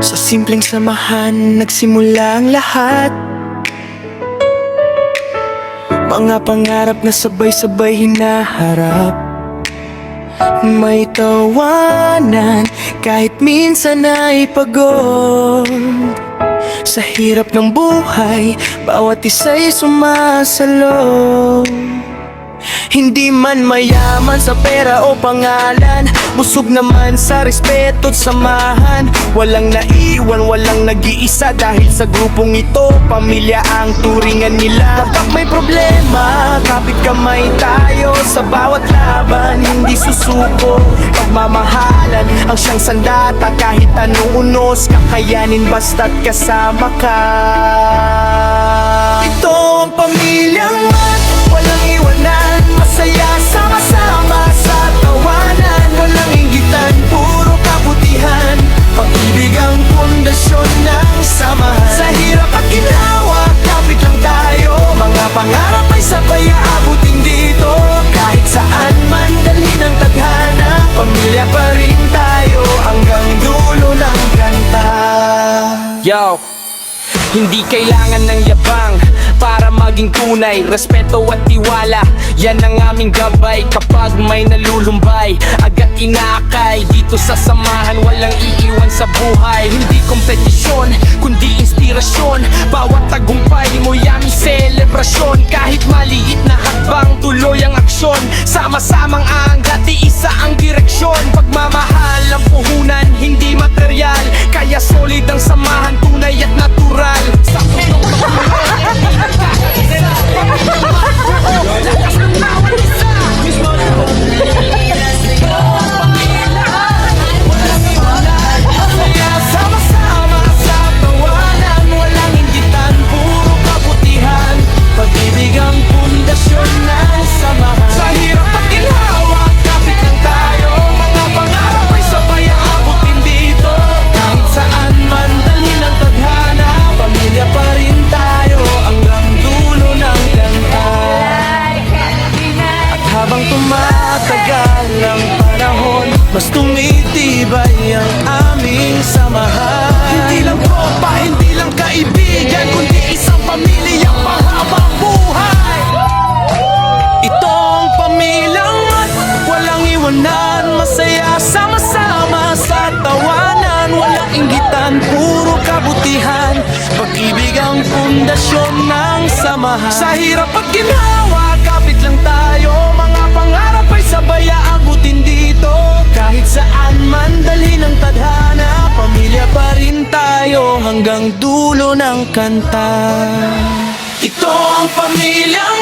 Sa simpleng samahan nagsimula ang lahat. Mga pangarap na sabay-sabay hinaharap. May tawanan kahit minsan ay pagod. Sa hirap ng buhay, bawat isa'y sumasalo. Hindi man mayaman sa pera o pangalan, busog naman sa respeto at samahan. Walang naiwan, walang nag-iisa, dahil sa grupong ito, pamilya ang turingan nila. Kapag may problema, kapit kamay tayo. Sa bawat laban, hindi susuko. Pagmamahalan ang siyang sandata. Kahit anong unos, kakayanin basta't kasama ka. Ito ang pamilyang walang iwanan, masaya sama-sama sa tawanan. Walang inggitan, puro kabutihan. Pag-ibig ang pundasyon ng samahan. Sa hirap at ginawa, kapit lang tayo. Mga pangarap ay sabay aabutin dito. Kahit saan man dalhin ang tadhana, pamilya pa rin tayo hanggang dulo ng kanta. Yo! Hindi kailangan ng yabang para maging tunay. Respeto at tiwala, yan ang aming gabay. Kapag may nalulumbay, agad inaakay. Dito sa samahan, walang iiwan sa buhay. Hindi kompetisyon, kundi inspirasyon. Bawat tagumpay mo'y aming selebrasyon. Kahit maliit na hakbang, tuloy ang aksyon. Sama-samang aangat, iisa ang direksyon. Pagmamahal ang puhunan, hindi material. Kaya solid ang samahan, tunay at natural. Sa punong lakas ng bawat isa. Sama-sama sa tawanan, walang inggitan, puro kabutihan. Pag-ibig ang pundasyon ng samahan. Sa hirap at ginhawa, kapit lang tayo. Mga pangarap ay sabay aabutin dito. Kahit saan man dalhin ang tadhana, pamilya pa rin tayo hanggang dulo ng kanta. At habang tumatagal ang panahon, mas tumitibay ang aming samahan. Hindi lang tropa, hindi lang kaibigan, kundi isang pamilyang mahabang buhay. Ito ang pamilyang walang iwanan, masaya sama-sama sa tawanan. Walang inggitan, puro kabutihan. Pag-ibig ang pundasyon ng samahan. Sa hirap at ginawa, kapit lang tayo. Mga pangarap ay sabay aabutin dito. Kahit saan man dalhin ang tadhana, pamilya pa rin tayo hanggang dulo ng kanta. Ito ang pamilyang